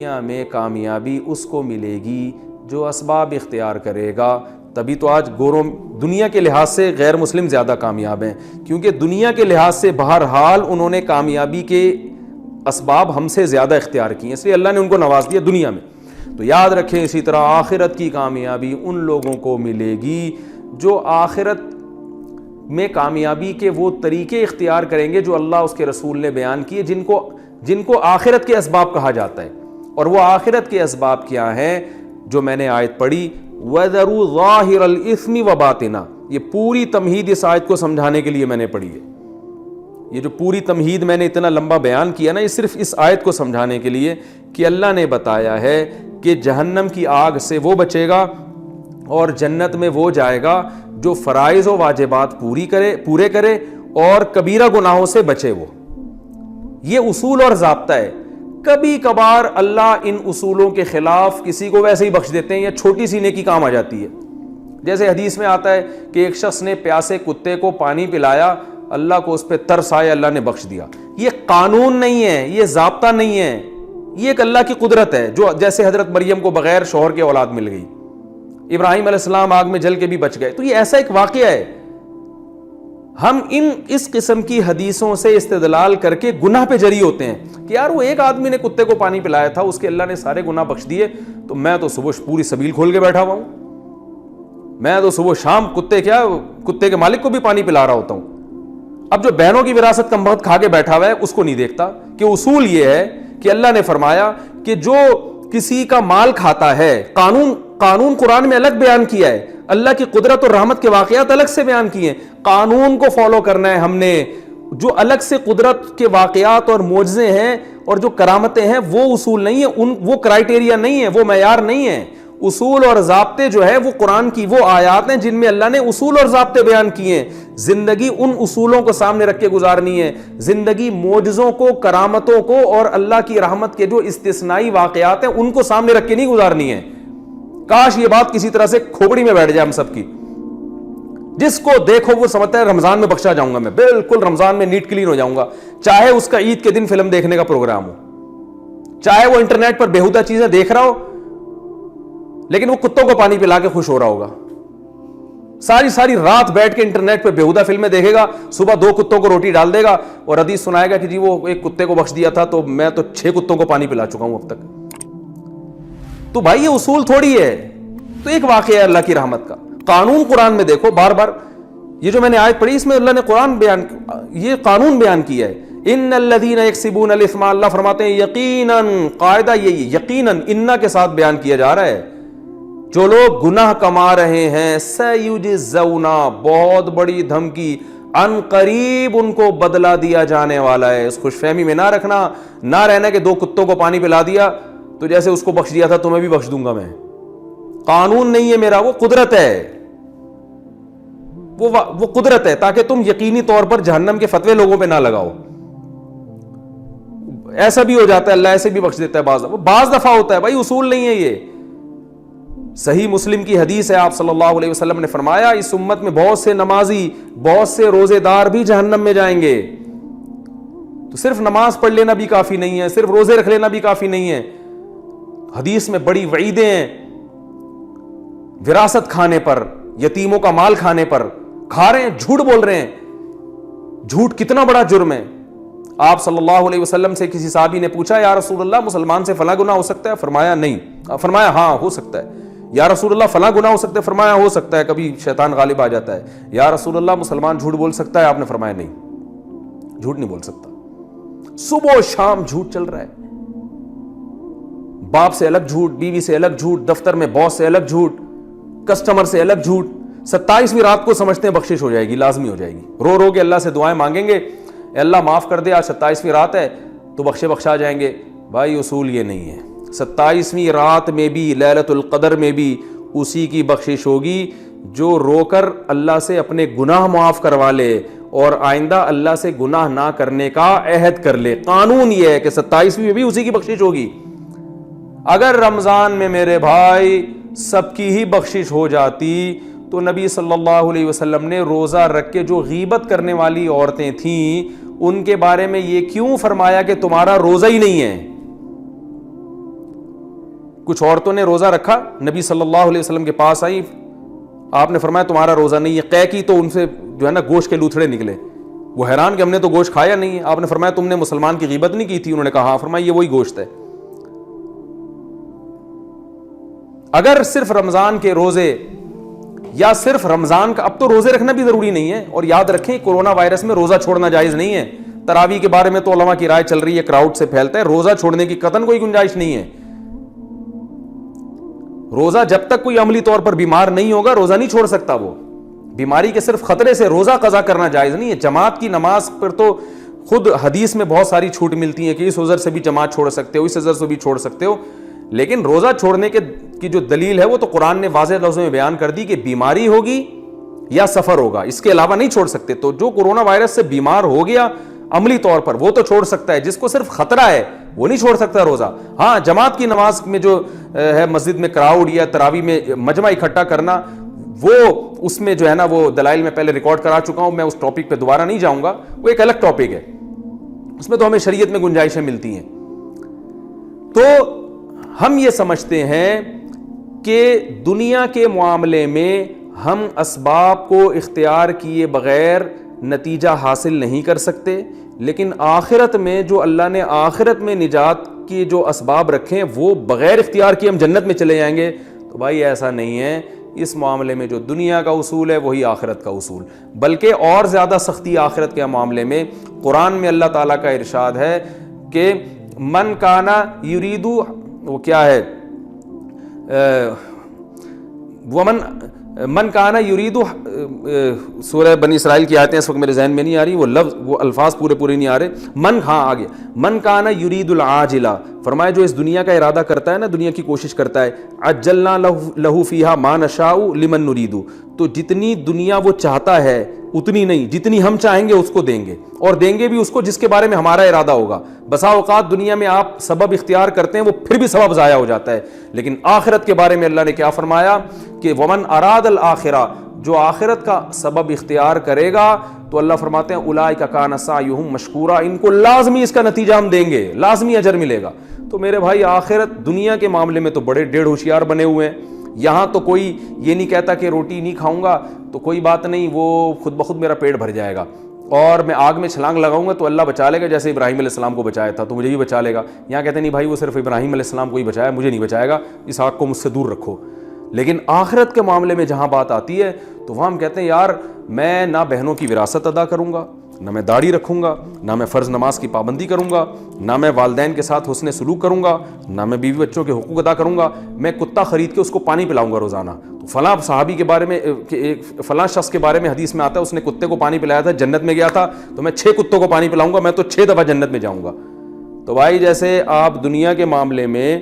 دنیا میں کامیابی اس کو ملے گی جو اسباب اختیار کرے گا. تبھی تو آج گوروں دنیا کے لحاظ سے غیر مسلم زیادہ کامیاب ہیں, کیونکہ دنیا کے لحاظ سے بہرحال انہوں نے کامیابی کے اسباب ہم سے زیادہ اختیار کیے, اس لیے اللہ نے ان کو نواز دیا دنیا میں. تو یاد رکھیں اسی طرح آخرت کی کامیابی ان لوگوں کو ملے گی جو آخرت میں کامیابی کے وہ طریقے اختیار کریں گے جو اللہ اس کے رسول نے بیان کیے, جن کو آخرت کے اسباب کہا جاتا ہے. اور وہ آخرت کے اسباب کیا ہیں جو میں نے آیت پڑھی, وَذَرُوا ظَاهِرَ الْإِثْمِ وَبَاطِنَهُ, یہ پوری تمہید اس آیت کو سمجھانے کے لیے میں نے پڑھی ہے. یہ جو پوری تمہید میں نے اتنا لمبا بیان کیا نا, یہ صرف اس آیت کو سمجھانے کے لیے کہ اللہ نے بتایا ہے کہ جہنم کی آگ سے وہ بچے گا اور جنت میں وہ جائے گا جو فرائض و واجبات پورے کرے اور کبیرہ گناہوں سے بچے. وہ یہ اصول اور ضابطہ ہے. کبھی کبھار اللہ ان اصولوں کے خلاف کسی کو ویسے ہی بخش دیتے ہیں یا چھوٹی سی نیکی کام آ جاتی ہے. جیسے حدیث میں آتا ہے کہ ایک شخص نے پیاسے کتے کو پانی پلایا, اللہ کو اس پہ ترس آیا, اللہ نے بخش دیا. یہ قانون نہیں ہے, یہ ضابطہ نہیں ہے, یہ ایک اللہ کی قدرت ہے. جو جیسے حضرت مریم کو بغیر شوہر کے اولاد مل گئی, ابراہیم علیہ السلام آگ میں جل کے بھی بچ گئے, تو یہ ایسا ایک واقعہ ہے. ہم اس قسم کی حدیثوں سے استدلال کر کے گناہ پہ جری ہوتے ہیں کہ یار وہ ایک آدمی نے کتے کو پانی پلایا تھا, اس کے اللہ نے سارے گناہ بخش دیے, تو میں تو صبح پوری سبیل کھول کے بیٹھا ہوا ہوں, میں تو صبح شام کتے کے مالک کو بھی پانی پلا رہا ہوتا ہوں. اب جو بہنوں کی وراثت کم وقت کھا کے بیٹھا ہوا ہے اس کو نہیں دیکھتا کہ اصول یہ ہے کہ اللہ نے فرمایا کہ جو کسی کا مال کھاتا ہے, قانون قرآن میں الگ بیان کیا ہے, اللہ کی قدرت اور رحمت کے واقعات الگ سے بیان کیے. قانون کو فالو کرنا ہے ہم نے. جو الگ سے قدرت کے واقعات اور معجزے ہیں اور جو کرامتیں ہیں وہ اصول نہیں ہیں, وہ کرائیٹیریا نہیں ہے, وہ معیار نہیں ہے. اصول اور ضابطے جو ہے وہ قرآن کی وہ آیات ہیں جن میں اللہ نے اصول اور ضابطے بیان کیے ہیں. زندگی ان اصولوں کو سامنے رکھ کے گزارنی ہے. زندگی معجزوں کو, کرامتوں کو اور اللہ کی رحمت کے جو استثنائی واقعات ہیں ان کو سامنے رکھ کے نہیں گزارنی ہے. کاش یہ بات کسی طرح سے کھوپڑی میں بیٹھ جائے ہم سب کی. جس کو دیکھو وہ سمجھتا ہے رمضان میں بخشا جاؤں گا, میں بالکل رمضان میں نیٹ کلین ہو جاؤں گا, چاہے اس کا عید کے دن فلم دیکھنے کا پروگرام ہو, چاہے وہ انٹرنیٹ پر بےہودہ چیزیں دیکھ رہا ہو, لیکن وہ کتوں کو پانی پلا کے خوش ہو رہا ہوگا. ساری رات بیٹھ کے انٹرنیٹ پہ بےہودہ فلمیں دیکھے گا, صبح 2 کتوں کو روٹی ڈال دے گا اور حدیث سنائے گا کہ جی وہ ایک کتے کو بخش دیا تھا تو میں تو 6 کتوں کو پانی پلا چکا ہوں اب تک. تو بھائی یہ اصول تھوڑی ہے, تو ایک واقعہ ہے اللہ کی رحمت کا. قانون قرآن میں دیکھو بار بار, یہ جو میں نے آیت پڑھی اس میں اللہ نے یہ قانون بیان کیا ہے. ان الذین یکسبون الاثم, اللہ فرماتے ہیں یقیناً, قاعدہ یہی یقیناً انہ کے ساتھ بیان کیا جا رہا ہے, جو لوگ گناہ کما رہے ہیں سیجزون, بہت بڑی دھمکی, ان قریب ان کو بدلہ دیا جانے والا ہے. اس خوش فہمی میں نہ رکھنا, نہ رہنا کہ 2 کتوں کو پانی پلا دیا تو جیسے اس کو بخش دیا تھا تو میں بھی بخش دوں گا. میں قانون نہیں ہے میرا, وہ قدرت ہے, وہ قدرت ہے, تاکہ تم یقینی طور پر جہنم کے فتوے لوگوں پہ نہ لگاؤ. ایسا بھی ہو جاتا ہے, اللہ ایسے بھی بخش دیتا ہے, بعض دفعہ ہوتا ہے. بھائی اصول نہیں ہے یہ. صحیح مسلم کی حدیث ہے, آپ صلی اللہ علیہ وسلم نے فرمایا اس امت میں بہت سے نمازی, بہت سے روزے دار بھی جہنم میں جائیں گے. تو صرف نماز پڑھ لینا بھی کافی نہیں ہے, صرف روزے رکھ لینا بھی کافی نہیں ہے. حدیث میں بڑی وعیدیں ہیں وراثت کھانے پر, یتیموں کا مال کھانے پر. کھا رہے ہیں, جھوٹ بول رہے ہیں. جھوٹ کتنا بڑا جرم ہے. آپ صلی اللہ علیہ وسلم سے کسی صحابی نے پوچھا یا رسول اللہ مسلمان سے فلاں گناہ ہو سکتا ہے؟ فرمایا نہیں. فرمایا ہاں ہو سکتا ہے. یا رسول اللہ فلاں گناہ ہو سکتا ہے؟ فرمایا ہو سکتا ہے, کبھی شیطان غالب آ جاتا ہے. یا رسول اللہ مسلمان جھوٹ بول سکتا ہے؟ آپ نے فرمایا نہیں, جھوٹ نہیں بول سکتا. صبح و شام جھوٹ چل رہا ہے. باپ سے الگ جھوٹ, بیوی سے الگ جھوٹ, دفتر میں باس سے الگ جھوٹ, کسٹمر سے الگ جھوٹ. 27ویں رات کو سمجھتے ہیں بخشش ہو جائے گی, لازمی ہو جائے گی. رو رو کے اللہ سے دعائیں مانگیں گے, اے اللہ معاف کر دے, آج 27ویں رات ہے تو بخشا جائیں گے. بھائی اصول یہ نہیں ہے. 27ویں رات میں بھی, لیلۃ القدر میں بھی اسی کی بخشش ہوگی جو رو کر اللہ سے اپنے گناہ معاف کروا لے اور آئندہ اللہ سے گناہ نہ کرنے کا عہد کر لے. قانون یہ ہے کہ 27ویں میں بھی اسی کی بخشش ہوگی. اگر رمضان میں میرے بھائی سب کی ہی بخشش ہو جاتی تو نبی صلی اللہ علیہ وسلم نے روزہ رکھ کے جو غیبت کرنے والی عورتیں تھیں ان کے بارے میں یہ کیوں فرمایا کہ تمہارا روزہ ہی نہیں ہے؟ کچھ عورتوں نے روزہ رکھا, نبی صلی اللہ علیہ وسلم کے پاس آئی, آپ نے فرمایا تمہارا روزہ نہیں ہے. قے کی تو ان سے جو ہے نا گوشت کے لوتھڑے نکلے, وہ حیران کہ ہم نے تو گوشت کھایا نہیں ہے. آپ نے فرمایا تم نے مسلمان کی غیبت نہیں کی تھی؟ انہوں نے کہا ہاں. فرمایا یہ وہی گوشت ہے. اگر صرف رمضان کے روزے یا صرف رمضان کا, اب تو روزے رکھنا بھی ضروری نہیں ہے. اور یاد رکھیں کورونا وائرس میں روزہ چھوڑنا جائز نہیں ہے. تراویح کے بارے میں تو علماء کی رائے چل رہی ہے, کراؤڈ سے پھیلتا ہے, روزہ چھوڑنے کی قطعاً کوئی گنجائش نہیں ہے. روزہ جب تک کوئی عملی طور پر بیمار نہیں ہوگا روزہ نہیں چھوڑ سکتا. وہ بیماری کے صرف خطرے سے روزہ قضا کرنا جائز نہیں ہے. جماعت کی نماز پر تو خود حدیث میں بہت ساری چھوٹ ملتی ہیں کہ اس عذر سے بھی جماعت چھوڑ سکتے ہو, اس عذر سے بھی چھوڑ سکتے ہو. لیکن روزہ چھوڑنے کی جو دلیل ہے وہ تو قرآن نے واضح لفظوں میں بیان کر دی کہ بیماری ہوگی یا سفر ہوگا, اس کے علاوہ نہیں چھوڑ سکتے. تو جو کورونا وائرس سے بیمار ہو گیا عملی طور پر وہ تو چھوڑ سکتا ہے, جس کو صرف خطرہ ہے وہ نہیں چھوڑ سکتا روزہ. ہاں جماعت کی نماز میں جو ہے مسجد میں کراؤڈ یا تراویح میں مجمع اکٹھا کرنا, وہ اس میں جو ہے نا وہ دلائل میں پہلے ریکارڈ کرا چکا ہوں, میں اس ٹاپک پہ دوبارہ نہیں جاؤں گا, وہ ایک الگ ٹاپک ہے, اس میں تو ہمیں شریعت میں گنجائشیں ملتی ہیں. تو ہم یہ سمجھتے ہیں کہ دنیا کے معاملے میں ہم اسباب کو اختیار کیے بغیر نتیجہ حاصل نہیں کر سکتے, لیکن آخرت میں جو اللہ نے آخرت میں نجات کی جو اسباب رکھیں وہ بغیر اختیار کیے ہم جنت میں چلے جائیں گے. تو بھائی ایسا نہیں ہے. اس معاملے میں جو دنیا کا اصول ہے وہی آخرت کا اصول, بلکہ اور زیادہ سختی آخرت کے معاملے میں. قرآن میں اللہ تعالیٰ کا ارشاد ہے کہ من کانا یریدو, وہ کیا ہے, من کانا یریدو, سورہ بنی اسرائیل کی آیتیں اس وقت میرے ذہن میں نہیں آ رہی, وہ لفظ وہ الفاظ پورے نہیں آ رہے. آگے من کانا یرید العاجلہ, فرمایا جو اس دنیا کا ارادہ کرتا ہے نا, دنیا کی کوشش کرتا ہے, عجلنا لہو فیہا ما نشاء لمن نرید, تو جتنی دنیا وہ چاہتا ہے اتنی نہیں, جتنی ہم چاہیں گے اس کو دیں گے, اور دیں گے بھی اس کو جس کے بارے میں ہمارا ارادہ ہوگا. بسا اوقات دنیا میں آپ سبب اختیار کرتے ہیں وہ پھر بھی سبب ضائع ہو جاتا ہے, لیکن آخرت کے بارے میں اللہ نے کیا فرمایا کہ ومن اراد الآخرہ, جو آخرت کا سبب اختیار کرے گا تو اللہ فرماتے ہیں اولئک کان سعیہم مشکورا, ان کو لازمی اس کا نتیجہ ہم دیں گے, لازمی اجر ملے گا. تو میرے بھائی آخرت دنیا کے معاملے میں تو بڑے ڈیڑھ ہوشیار بنے ہوئے ہیں. یہاں تو کوئی یہ نہیں کہتا کہ روٹی نہیں کھاؤں گا تو کوئی بات نہیں, وہ خود بخود میرا پیٹ بھر جائے گا, اور میں آگ میں چھلانگ لگاؤں گا تو اللہ بچا لے گا, جیسے ابراہیم علیہ السلام کو بچایا تھا تو مجھے بھی بچا لے گا. یہاں کہتے نہیں بھائی وہ صرف ابراہیم علیہ السلام کو ہی بچایا, مجھے نہیں بچائے گا, اس آگ کو مجھ سے دور رکھو. لیکن آخرت کے معاملے میں جہاں بات آتی ہے تو وہاں ہم کہتے ہیں یار میں نہ بہنوں کی وراثت ادا کروں گا, نہ میں داڑھی رکھوں گا, نہ میں فرض نماز کی پابندی کروں گا, نہ میں والدین کے ساتھ حسن سلوک کروں گا, نہ میں بیوی بچوں کے حقوق ادا کروں گا, میں کتا خرید کے اس کو پانی پلاؤں گا روزانہ. تو فلاں صحابی کے بارے میں, فلاں شخص کے بارے میں حدیث میں آتا ہے اس نے کتے کو پانی پلایا تھا, جنت میں گیا تھا, تو میں 6 کتوں کو پانی پلاؤں گا, میں تو 6 دفعہ جنت میں جاؤں گا. تو بھائی جیسے آپ دنیا کے معاملے میں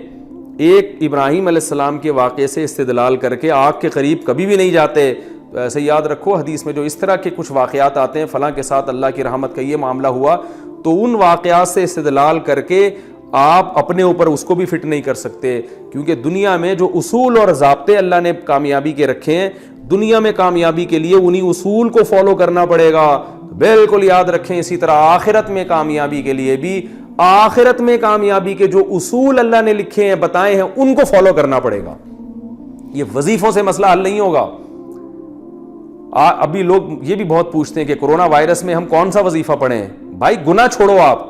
ایک ابراہیم علیہ السلام کے واقعے سے استدلال کر کے آگ کے قریب کبھی بھی نہیں جاتے, تو ایسے یاد رکھو حدیث میں جو اس طرح کے کچھ واقعات آتے ہیں, فلاں کے ساتھ اللہ کی رحمت کا یہ معاملہ ہوا, تو ان واقعات سے استدلال کر کے آپ اپنے اوپر اس کو بھی فٹ نہیں کر سکتے, کیونکہ دنیا میں جو اصول اور ضابطے اللہ نے کامیابی کے رکھے ہیں, دنیا میں کامیابی کے لیے انہی اصول کو فالو کرنا پڑے گا. بالکل یاد رکھیں, اسی طرح آخرت میں کامیابی کے لیے بھی آخرت میں کامیابی کے جو اصول اللہ نے لکھے ہیں بتائے ہیں ان کو فالو کرنا پڑے گا. یہ وظیفوں سے مسئلہ حل نہیں ہوگا. ابھی لوگ یہ بھی بہت پوچھتے ہیں کہ کورونا وائرس میں ہم کون سا وظیفہ پڑھیں. بھائی گناہ چھوڑو, آپ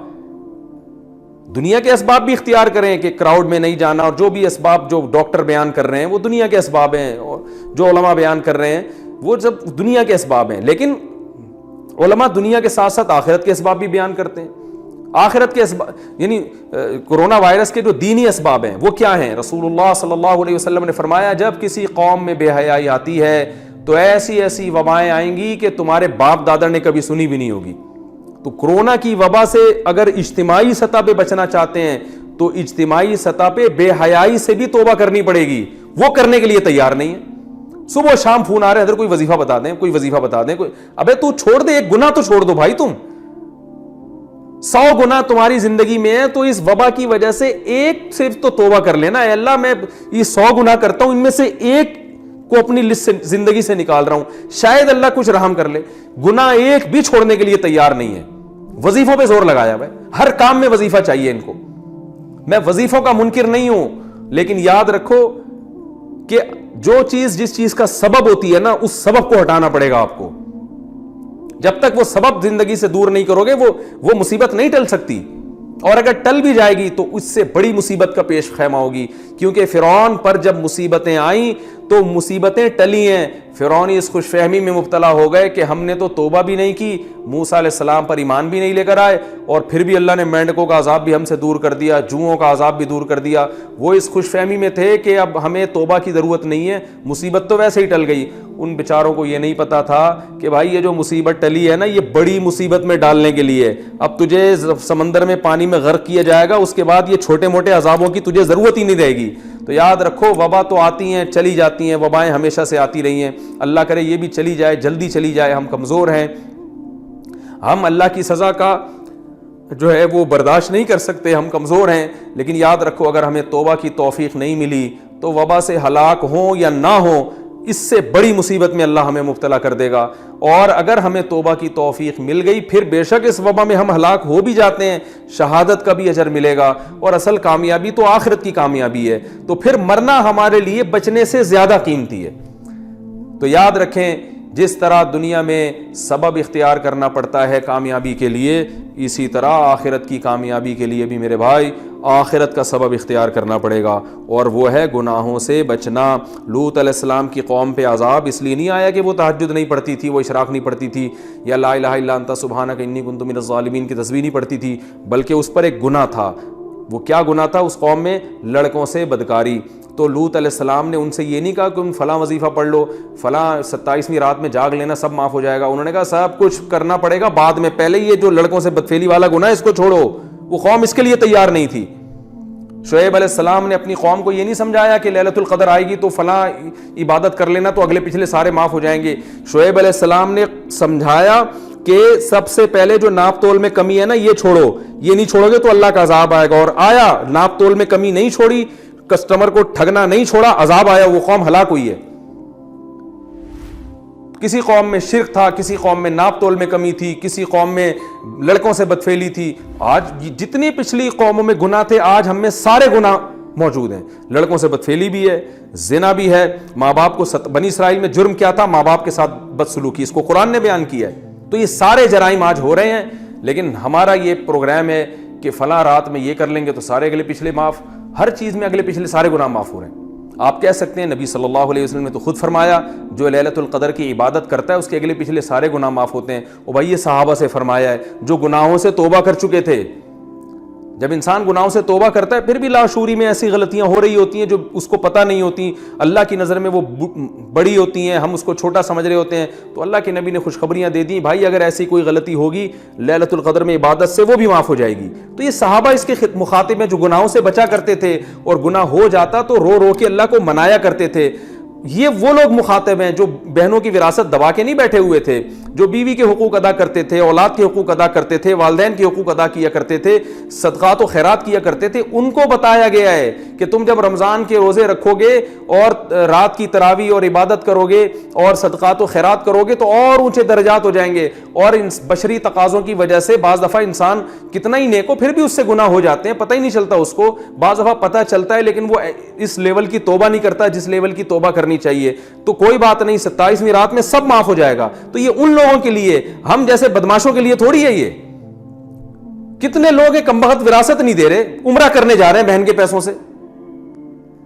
دنیا کے اسباب بھی اختیار کریں کہ کراؤڈ میں نہیں جانا, اور جو بھی اسباب جو ڈاکٹر بیان کر رہے ہیں وہ دنیا کے اسباب ہیں, اور جو علماء بیان کر رہے ہیں وہ سب دنیا کے اسباب ہیں. لیکن علماء دنیا کے ساتھ ساتھ آخرت کے اسباب بھی بیان کرتے ہیں. آخرت کے اسباب یعنی کورونا وائرس کے جو دینی اسباب ہیں وہ کیا ہیں؟ رسول اللہ صلی اللہ علیہ وسلم نے فرمایا جب کسی قوم میں بے حیائی آتی ہے تو ایسی ایسی وبائیں آئیں گی کہ تمہارے باپ دادا نے کبھی سنی بھی نہیں ہوگی. تو کورونا کی وبا سے اگر اجتماعی سطح پہ بچنا چاہتے ہیں تو اجتماعی سطح پہ بے حیائی سے بھی توبہ کرنی پڑے گی. وہ کرنے کے لیے تیار نہیں ہے. صبح شام فون آ رہے ہیں, ادھر کوئی وظیفہ بتا دیں, کوئی وظیفہ بتا دیں, کوئی ابے تو چھوڑ دے, ایک گناہ تو چھوڑ دو بھائی. تم 100 گناہ تمہاری زندگی میں ہے تو اس وبا کی وجہ سے ایک صرف تو توبہ کر لینا. اے اللہ میں یہ 100 گناہ کرتا ہوں, ان میں سے ایک کو اپنی لسٹ سے زندگی سے نکال رہا ہوں, شاید اللہ کچھ رحم کر لے. گناہ ایک بھی چھوڑنے کے لیے تیار نہیں ہے. وظیفوں پہ زور لگایا ہے, ہر کام میں وظیفہ چاہیے ان کو. میں وظیفوں کا منکر نہیں ہوں, لیکن یاد رکھو کہ جو چیز جس چیز کا سبب ہوتی ہے نا, اس سبب کو ہٹانا پڑے گا آپ کو. جب تک وہ سبب زندگی سے دور نہیں کرو گے وہ مصیبت نہیں ٹل سکتی, اور اگر ٹل بھی جائے گی تو اس سے بڑی مصیبت کا پیش خیمہ ہوگی. کیونکہ فرعون پر جب مصیبتیں آئیں تو مصیبتیں ٹلی ہیں. فرعون اس خوش فہمی میں مبتلا ہو گئے کہ ہم نے تو توبہ بھی نہیں کی, موسیٰ علیہ السلام پر ایمان بھی نہیں لے کر آئے, اور پھر بھی اللہ نے مینڈکوں کا عذاب بھی ہم سے دور کر دیا, جوؤں کا عذاب بھی دور کر دیا. وہ اس خوش فہمی میں تھے کہ اب ہمیں توبہ کی ضرورت نہیں ہے, مصیبت تو ویسے ہی ٹل گئی. ان بیچاروں کو یہ نہیں پتا تھا کہ بھائی یہ جو مصیبت ٹلی ہے نا, یہ بڑی مصیبت میں ڈالنے کے لیے. اب تجھے سمندر میں پانی میں غرق کیا جائے گا, اس کے بعد یہ چھوٹے موٹے عذابوں کی تجھے ضرورت ہی نہیں رہے گی. تو یاد رکھو, وبا تو آتی ہیں چلی جاتی ہیں, وبائیں ہمیشہ سے آتی رہی ہیں, اللہ کرے یہ بھی چلی جائے, جلدی چلی جائے. ہم کمزور ہیں, ہم اللہ کی سزا کا جو ہے وہ برداشت نہیں کر سکتے, ہم کمزور ہیں. لیکن یاد رکھو, اگر ہمیں توبہ کی توفیق نہیں ملی تو وبا سے ہلاک ہوں یا نہ ہوں, اس سے بڑی مصیبت میں اللہ ہمیں مبتلا کر دے گا. اور اگر ہمیں توبہ کی توفیق مل گئی, پھر بے شک اس وبا میں ہم ہلاک ہو بھی جاتے ہیں, شہادت کا بھی اجر ملے گا, اور اصل کامیابی تو آخرت کی کامیابی ہے. تو پھر مرنا ہمارے لیے بچنے سے زیادہ قیمتی ہے. تو یاد رکھیں, جس طرح دنیا میں سبب اختیار کرنا پڑتا ہے کامیابی کے لیے, اسی طرح آخرت کی کامیابی کے لیے بھی میرے بھائی آخرت کا سبب اختیار کرنا پڑے گا, اور وہ ہے گناہوں سے بچنا. لوط علیہ السلام کی قوم پہ عذاب اس لیے نہیں آیا کہ وہ تہجد نہیں پڑھتی تھی, وہ اشراق نہیں پڑھتی تھی, یا لا الہ الا انت سبحانک انی کنت من الظالمین کی تسبیح نہیں پڑھتی تھی, بلکہ اس پر ایک گناہ تھا. وہ کیا گناہ تھا اس قوم میں؟ لڑکوں سے بدکاری. تو لوط علیہ السلام نے ان سے یہ نہیں کہا کہ فلاں وظیفہ پڑھ لو, فلاں 27ویں رات میں جاگ لینا, سب معاف ہو جائے گا. انہوں نے کہا سب کچھ کرنا پڑے گا بعد میں, پہلے یہ جو لڑکوں سے بدفعلی والا گناہ اس کو چھوڑو. وہ قوم اس کے لیے تیار نہیں تھی. شعیب علیہ السلام نے اپنی قوم کو یہ نہیں سمجھایا کہ لیلۃ القدر آئے گی تو فلاں عبادت کر لینا تو اگلے پچھلے سارے معاف ہو جائیں گے. شعیب علیہ السلام نے سمجھایا کہ سب سے پہلے جو ناپ تول میں کمی ہے نا, یہ چھوڑو, یہ نہیں چھوڑو گے تو اللہ کا عذاب آئے گا. اور آیا, ناپ تول میں کمی نہیں چھوڑی, کسٹمر کو ٹھگنا نہیں چھوڑا, عذاب آیا, وہ قوم ہلاک ہوئی ہے. کسی قوم میں شرک تھا, کسی قوم میں ناپ تول میں کمی تھی, کسی قوم میں لڑکوں سے بدفعلی تھی. آج جتنی پچھلی قوموں میں گناہ تھے, آج ہم میں سارے گناہ موجود ہیں. لڑکوں سے بدفعلی بھی ہے, زنا بھی ہے, ماں باپ کو بنی اسرائیل میں جرم کیا تھا, ماں باپ کے ساتھ بدسلوکی, اس کو قرآن نے بیان کیا ہے. تو یہ سارے جرائم آج ہو رہے ہیں, لیکن ہمارا یہ پروگرام ہے کہ فلاں رات میں یہ کر لیں گے تو سارے اگلے پچھلے معاف. ہر چیز میں اگلے پچھلے سارے گناہ معاف ہو رہے ہیں. آپ کہہ سکتے ہیں نبی صلی اللہ علیہ وسلم نے تو خود فرمایا جو لیلۃ القدر کی عبادت کرتا ہے اس کے اگلے پچھلے سارے گناہ معاف ہوتے ہیں. اور بھائی یہ صحابہ سے فرمایا ہے جو گناہوں سے توبہ کر چکے تھے. جب انسان گناہوں سے توبہ کرتا ہے, پھر بھی لاشعوری میں ایسی غلطیاں ہو رہی ہوتی ہیں جو اس کو پتہ نہیں ہوتی, اللہ کی نظر میں وہ بڑی ہوتی ہیں, ہم اس کو چھوٹا سمجھ رہے ہوتے ہیں. تو اللہ کے نبی نے خوشخبریاں دے دی, بھائی اگر ایسی کوئی غلطی ہوگی لیلۃ القدر میں عبادت سے, وہ بھی معاف ہو جائے گی. تو یہ صحابہ اس کے مخاطب ہیں جو گناہوں سے بچا کرتے تھے, اور گناہ ہو جاتا تو رو رو کے اللہ کو منایا کرتے تھے. یہ وہ لوگ مخاطب ہیں جو بہنوں کی وراثت دبا کے نہیں بیٹھے ہوئے تھے, جو بیوی کے حقوق ادا کرتے تھے, اولاد کے حقوق ادا کرتے تھے, والدین کے حقوق ادا کیا کرتے تھے, صدقات و خیرات کیا کرتے تھے. ان کو بتایا گیا ہے کہ تم جب رمضان کے روزے رکھو گے اور رات کی تراویح اور عبادت کرو گے اور صدقات و خیرات کرو گے تو اور اونچے درجات ہو جائیں گے. اور ان بشری تقاضوں کی وجہ سے بعض دفعہ انسان کتنا ہی نیک ہو پھر بھی اس سے گناہ ہو جاتے ہیں, پتہ ہی نہیں چلتا اس کو. بعض دفعہ پتہ چلتا ہے لیکن وہ اس لیول کی توبہ نہیں کرتا جس لیول کی توبہ کرنی چاہیے. تو کوئی بات نہیں, 27ویں رات میں سب معاف ہو جائے گا. تو یہ ان لوگوں کے لیے, ہم جیسے بدماشوں کے لیے تھوڑی ہے. یہ کتنے لوگ ہیں کمبخت وراثت نہیں دے رہے, عمرہ کرنے جا رہے ہیں بہن کے پیسوں سے,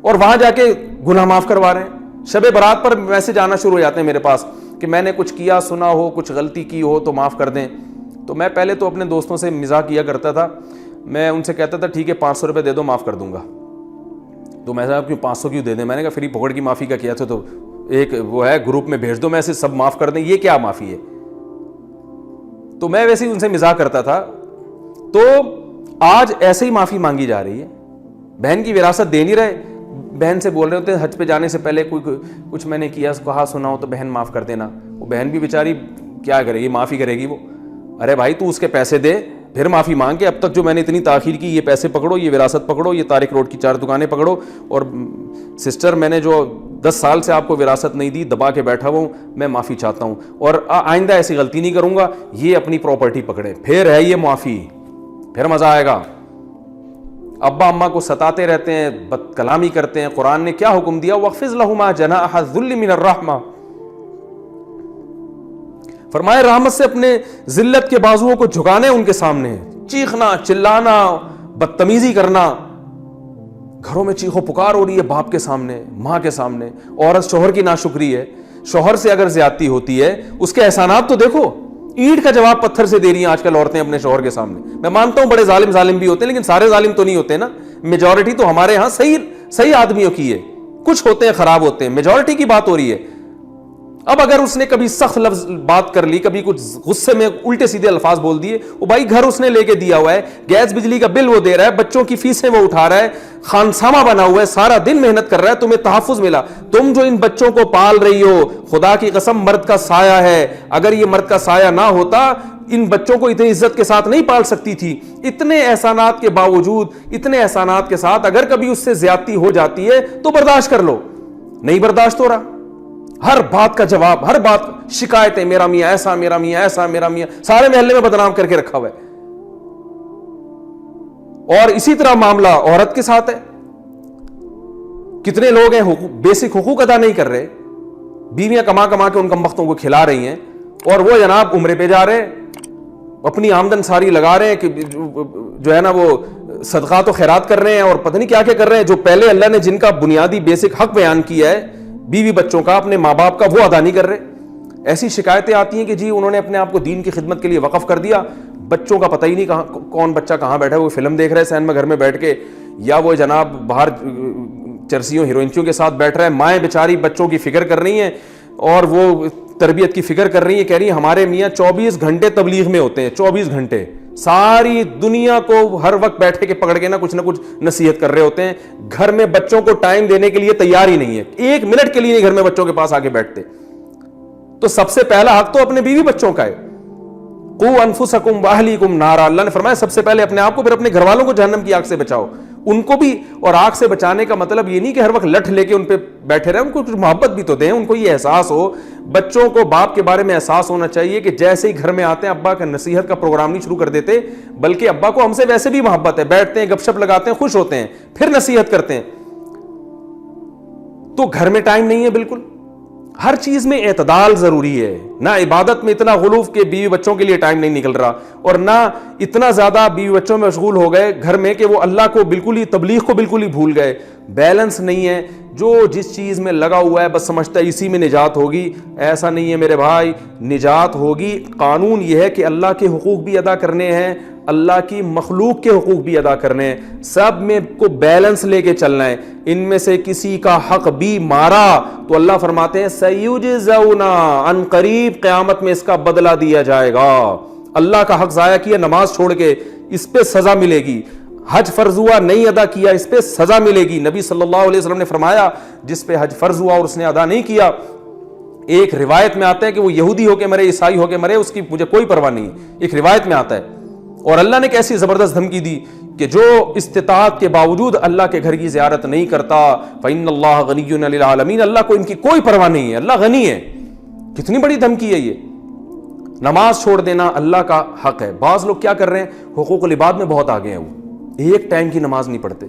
اور وہاں جا کے گناہ معاف کروا رہے ہیں. شب برات پر میسج آنا شروع ہو جاتے ہیں میرے پاس کہ میں نے کچھ کیا سنا ہو, کچھ غلطی کی ہو تو معاف کر دیں. تو میں پہلے تو اپنے دوستوں سے مزاح کیا کرتا تھا, میں ان سے کہتا تھا ٹھیک ہے 500 روپے دے دو معاف کر دوں گا. تو میں صاحب کیوں 500 کیوں دے دیں, میں نے کہا فری پکڑ کی معافی کا کیا تھا تو ایک وہ ہے گروپ میں بھیج دو, میں سے سب معاف کر دیں, یہ کیا معافی ہے. تو میں ویسے ہی ان سے مزاح کرتا تھا. تو آج ایسے ہی معافی مانگی جا رہی ہے, بہن کی وراثت دے نہیں رہے, بہن سے بول رہے ہوتے ہیں حج پہ جانے سے پہلے کوئی کچھ میں نے کیا کہا سنا ہو تو بہن معاف کر دینا. وہ بہن بھی بیچاری کیا کرے گی, معافی کرے گی وہ. ارے بھائی تو اس کے پیسے دے پھر معافی مانگ کے, اب تک جو میں نے اتنی تاخیر کی, یہ پیسے پکڑو, یہ وراثت پکڑو, یہ طارق روڈ کی 4 دکانیں پکڑو, اور سسٹر میں نے جو 10 سال سے آپ کو وراثت نہیں دی, دبا کے بیٹھا ہوں, میں معافی چاہتا ہوں اور آئندہ ایسی غلطی نہیں کروں گا, یہ اپنی پراپرٹی پکڑے, پھر ہے یہ معافی, پھر مزہ آئے گا. ابا اماں کو ستاتے رہتے ہیں, بد کلامی کرتے ہیں, قرآن نے کیا حکم دیا؟ وَاخْفِضْ لَهُمَا جَنَاحَ الذُّلِّ مِنَ الرَّحْمَةِ, فرمائے رحمت سے اپنے ذلت کے بازوؤں کو جھکانے ان کے سامنے. چیخنا, چلانا, بدتمیزی کرنا, گھروں میں چیخو پکار ہو رہی ہے باپ کے سامنے, ماں کے سامنے. عورت شوہر کی ناشکری ہے, شوہر سے اگر زیادتی ہوتی ہے اس کے احسانات تو دیکھو. اینٹ کا جواب پتھر سے دے رہی ہیں آج کل عورتیں اپنے شوہر کے سامنے. میں مانتا ہوں بڑے ظالم بھی ہوتے ہیں, لیکن سارے ظالم تو نہیں ہوتے نا. میجورٹی تو ہمارے ہاں صحیح آدمیوں کی ہے, کچھ ہوتے ہیں خراب ہوتے ہیں, میجورٹی کی بات ہو رہی ہے. اب اگر اس نے کبھی سخت لفظ بات کر لی, کبھی کچھ غصے میں الٹے سیدھے الفاظ بول دیے, وہ بھائی گھر اس نے لے کے دیا ہوا ہے, گیس بجلی کا بل وہ دے رہا ہے, بچوں کی فیسیں وہ اٹھا رہا ہے, خانسامہ بنا ہوا ہے, سارا دن محنت کر رہا ہے, تمہیں تحفظ ملا. تم جو ان بچوں کو پال رہی ہو, خدا کی قسم مرد کا سایہ ہے, اگر یہ مرد کا سایہ نہ ہوتا ان بچوں کو اتنی عزت کے ساتھ نہیں پال سکتی تھی. اتنے احسانات کے باوجود, اتنے احسانات کے ساتھ اگر کبھی اس سے زیادتی ہو جاتی ہے تو برداشت کر لو. نہیں برداشت ہو رہا, ہر بات کا جواب, ہر بات شکایتیں, میرا میاں ایسا, میرا میاں ایسا, میرا میاں, سارے محلے میں بدنام کر کے رکھا ہوا ہے. اور اسی طرح معاملہ عورت کے ساتھ ہے. کتنے لوگ ہیں بیسک حقوق ادا نہیں کر رہے, بیویاں کما کے ان کمبختوں کو کھلا رہی ہیں, اور وہ جناب عمرے پہ جا رہے ہیں, اپنی آمدن ساری لگا رہے ہیں کہ جو ہے نا وہ صدقات و خیرات کر رہے ہیں, اور پتہ نہیں کیا کیا کر رہے ہیں. جو پہلے اللہ نے جن کا بنیادی بیسک حق بیان کیا ہے بیوی بچوں کا, اپنے ماں باپ کا, وہ ادا نہیں کر رہے. ایسی شکایتیں آتی ہیں کہ جی انہوں نے اپنے آپ کو دین کی خدمت کے لیے وقف کر دیا, بچوں کا پتہ ہی نہیں کہاں کون بچہ کہاں بیٹھا ہے, وہ فلم دیکھ رہا ہے سینما گھر میں بیٹھ کے, یا وہ جناب باہر چرسیوں ہیروئنچوں کے ساتھ بیٹھ رہا ہے. مائیں بیچاری بچوں کی فکر کر رہی ہیں اور وہ تربیت کی فکر کر رہی ہیں, کہہ رہی ہیں ہمارے میاں 24 گھنٹے تبلیغ میں ہوتے ہیں, 24 گھنٹے ساری دنیا کو ہر وقت بیٹھے کے پکڑ کے نہ کچھ نصیحت کر رہے ہوتے ہیں. گھر میں بچوں کو ٹائم دینے کے لیے تیار ہی نہیں ہے, 1 منٹ کے لیے نہیں گھر میں بچوں کے پاس آگے بیٹھتے. تو سب سے پہلا حق تو اپنے بیوی بچوں کا ہے. قوا انفسکم واہلیکم نارا, اللہ نے فرمایا سب سے پہلے اپنے آپ کو, پھر اپنے گھر والوں کو جہنم کی آگ سے بچاؤ. ان کو بھی, اور آگ سے بچانے کا مطلب یہ نہیں کہ ہر وقت لٹھ لے کے ان پہ بیٹھے رہے, ان کو کچھ محبت بھی تو دیں, ان کو یہ احساس ہو. بچوں کو باپ کے بارے میں احساس ہونا چاہیے کہ جیسے ہی گھر میں آتے ہیں ابا کا نصیحت کا پروگرام نہیں شروع کر دیتے, بلکہ ابا کو ہم سے ویسے بھی محبت ہے, بیٹھتے ہیں گپ شپ لگاتے ہیں, خوش ہوتے ہیں, پھر نصیحت کرتے ہیں. تو گھر میں ٹائم نہیں ہے بالکل. ہر چیز میں اعتدال ضروری ہے. نہ عبادت میں اتنا غلوف کہ بیوی بچوں کے لیے ٹائم نہیں نکل رہا, اور نہ اتنا زیادہ بیوی بچوں میں مشغول ہو گئے گھر میں کہ وہ اللہ کو بالکل ہی, تبلیغ کو بالکل ہی بھول گئے. بیلنس نہیں ہے. جو جس چیز میں لگا ہوا ہے بس سمجھتا ہے اسی میں نجات ہوگی. ایسا نہیں ہے میرے بھائی, نجات ہوگی. قانون یہ ہے کہ اللہ کے حقوق بھی ادا کرنے ہیں, اللہ کی مخلوق کے حقوق بھی ادا کرنے ہیں, سب میں کو بیلنس لے کے چلنا ہے. ان میں سے کسی کا حق بھی مارا تو اللہ فرماتے ہیں سیجزون, ان قریب قیامت میں اس کا بدلہ دیا جائے گا. اللہ کا حق ضائع کیا, نماز چھوڑ کے, اس پہ سزا ملے گی. حج فرض ہوا نہیں ادا کیا, اس پہ سزا ملے گی. نبی صلی اللہ علیہ وسلم نے فرمایا جس پہ حج فرض ہوا اور اس نے ادا نہیں کیا, ایک روایت میں آتا ہے کہ وہ یہودی ہو کے مرے, عیسائی ہو کے مرے, اس کی مجھے کوئی پرواہ نہیں, ایک روایت میں آتا ہے. اور اللہ نے کیسی زبردست دھمکی دی کہ جو استطاعت کے باوجود اللہ کے گھر کی زیارت نہیں کرتا, فإن اللہ غنی عن العالمین, اللہ کو ان کی کوئی پرواہ نہیں ہے, اللہ غنی ہے. کتنی بڑی دھمکی ہے یہ. نماز چھوڑ دینا اللہ کا حق ہے. بعض لوگ کیا کر رہے ہیں, حقوق العباد میں بہت آگے ہیں, وہ ایک ٹائم کی نماز نہیں پڑھتے.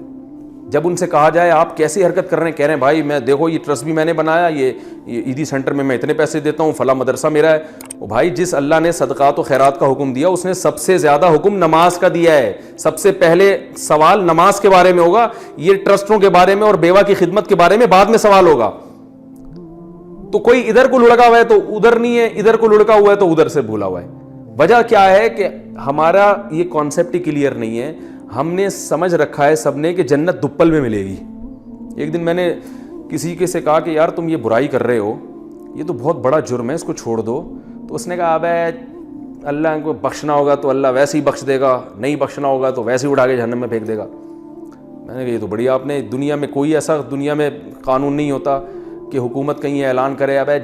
جب ان سے کہا جائے آپ کیسی حرکت کر رہے ہیں, کہہ رہے ہیں بھائی میں دیکھو یہ ٹرسٹ بھی میں نے بنایا, یہ عیدی سینٹر میں اتنے پیسے دیتا ہوں, فلاں مدرسہ میرا ہے. او بھائی, جس اللہ نے صدقات و خیرات کا حکم دیا اس نے سب سے زیادہ حکم نماز کا دیا ہے. سب سے پہلے سوال نماز کے بارے میں ہوگا, یہ ٹرسٹوں کے بارے میں اور بیوہ کی خدمت کے بارے میں بعد میں سوال ہوگا. تو کوئی ادھر کو لڑکا ہوا ہے تو ادھر نہیں ہے, ادھر کو لڑکا ہوا ہے تو ادھر سے بھولا ہوا ہے. وجہ کیا ہے کہ ہمارا یہ کانسیپٹ ہی کلیئر نہیں ہے. ہم نے سمجھ رکھا ہے سب نے کہ جنت دپل میں ملے گی. ایک دن میں نے کسی کے سے کہا کہ یار تم یہ برائی کر رہے ہو, یہ تو بہت بڑا جرم ہے, اس کو چھوڑ دو. تو اس نے کہا ابے اللہ کو بخشنا ہوگا تو اللہ ویسے ہی بخش دے گا, نہیں بخشنا ہوگا تو ویسے ہی اٹھا کے جہنم میں پھینک دے گا. میں نے کہا یہ تو بڑی, آپ نے دنیا میں کوئی ایسا دنیا میں قانون نہیں ہوتا کہ حکومت کہیں اعلان کرے ابے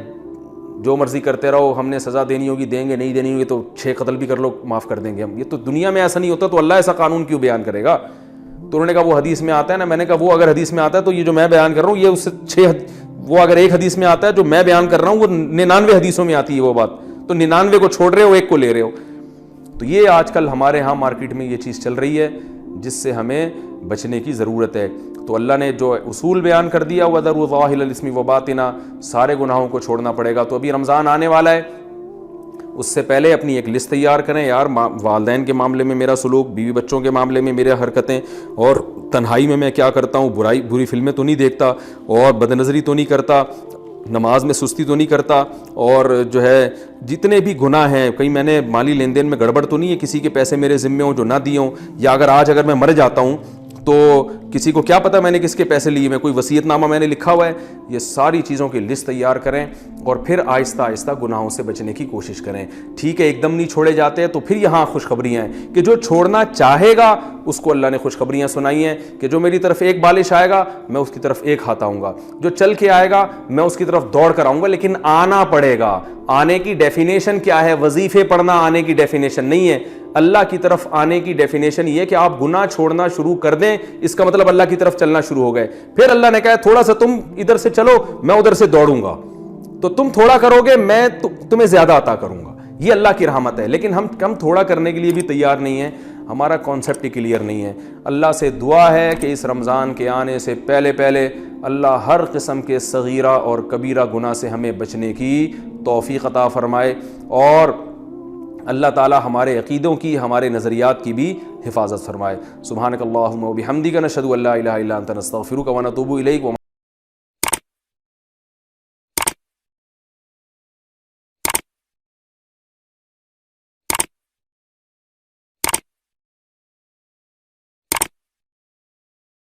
جو مرضی کرتے رہو, ہم نے سزا دینی ہوگی دیں گے, نہیں دینی ہوگی تو 6 قتل بھی کر لو معاف کر دیں گے ہم. یہ تو دنیا میں ایسا نہیں ہوتا, تو اللہ ایسا قانون کیوں بیان کرے گا؟ تو انہوں نے کہا وہ حدیث میں آتا ہے نا. میں نے کہا وہ اگر حدیث میں آتا ہے تو یہ جو میں بیان کر رہا ہوں یہ اس سے وہ اگر ایک حدیث میں آتا ہے جو میں بیان کر رہا ہوں وہ 99 حدیثوں میں آتی ہے وہ بات, تو 99 کو چھوڑ رہے ہو, ایک کو لے رہے ہو. تو یہ آج کل ہمارے ہاں مارکیٹ میں یہ چیز چل رہی ہے. جس سے ہمیں بچنے کی ضرورت ہے۔ تو اللہ نے جو اصول بیان کر دیا وَذَرُوا ظَاهِرَ الْإِثْمِ وَبَاطِنَهُ، سارے گناہوں کو چھوڑنا پڑے گا۔ تو ابھی رمضان آنے والا ہے، اس سے پہلے اپنی ایک لسٹ تیار کریں، یار والدین کے معاملے میں میرا سلوک، بیوی بچوں کے معاملے میں میرے حرکتیں، اور تنہائی میں کیا کرتا ہوں، بری فلمیں تو نہیں دیکھتا، اور بد نظری تو نہیں کرتا، نماز میں سستی تو نہیں کرتا، اور جو ہے جتنے بھی گناہ ہیں، کہیں میں نے مالی لین دین میں گڑبڑ تو نہیں ہے، کسی کے پیسے میرے ذمے ہوں جو نہ دیے ہوں، یا اگر میں مر جاتا ہوں تو کسی کو کیا پتہ میں نے کس کے پیسے لیے، میں کوئی وصیت نامہ میں نے لکھا ہوا ہے۔ یہ ساری چیزوں کی لسٹ تیار کریں اور پھر آہستہ آہستہ گناہوں سے بچنے کی کوشش کریں۔ ٹھیک ہے ایک دم نہیں چھوڑے جاتے ہیں، تو پھر یہاں خوشخبریاں ہیں کہ جو چھوڑنا چاہے گا اس کو اللہ نے خوشخبریاں سنائی ہیں کہ جو میری طرف ایک بالش آئے گا میں اس کی طرف ایک ہاتھ آؤں گا، جو چل کے آئے گا میں اس کی طرف دوڑ کر آؤں گا، لیکن آنا پڑے گا۔ آنے کی ڈیفینیشن کیا ہے؟ وظیفے پڑھنا آنے کی ڈیفینیشن نہیں ہے۔ اللہ کی طرف آنے کی ڈیفینیشن یہ کہ آپ گناہ چھوڑنا شروع کر دیں، اس کا مطلب اللہ کی طرف چلنا شروع ہو گئے۔ پھر اللہ نے کہا تھوڑا سا تم ادھر سے چلو میں ادھر سے دوڑوں گا، تو تم تھوڑا کرو گے میں تمہیں زیادہ عطا کروں گا، یہ اللہ کی رحمت ہے۔ لیکن ہم تھوڑا کرنے کے لیے بھی تیار نہیں ہیں، ہمارا کانسیپٹ ہی کلیئر نہیں ہے۔ اللہ سے دعا ہے کہ اس رمضان کے آنے سے پہلے اللہ ہر قسم کے صغیرہ اور کبیرہ گناہ سے ہمیں بچنے کی توفیق عطا فرمائے، اور اللہ تعالی ہمارے عقیدوں کی، ہمارے نظریات کی بھی حفاظت فرمائے۔ سبحانک اللہم و بحمدک، نشہد ان لا الہ الا انت، نستغفرک و نتوب الیک۔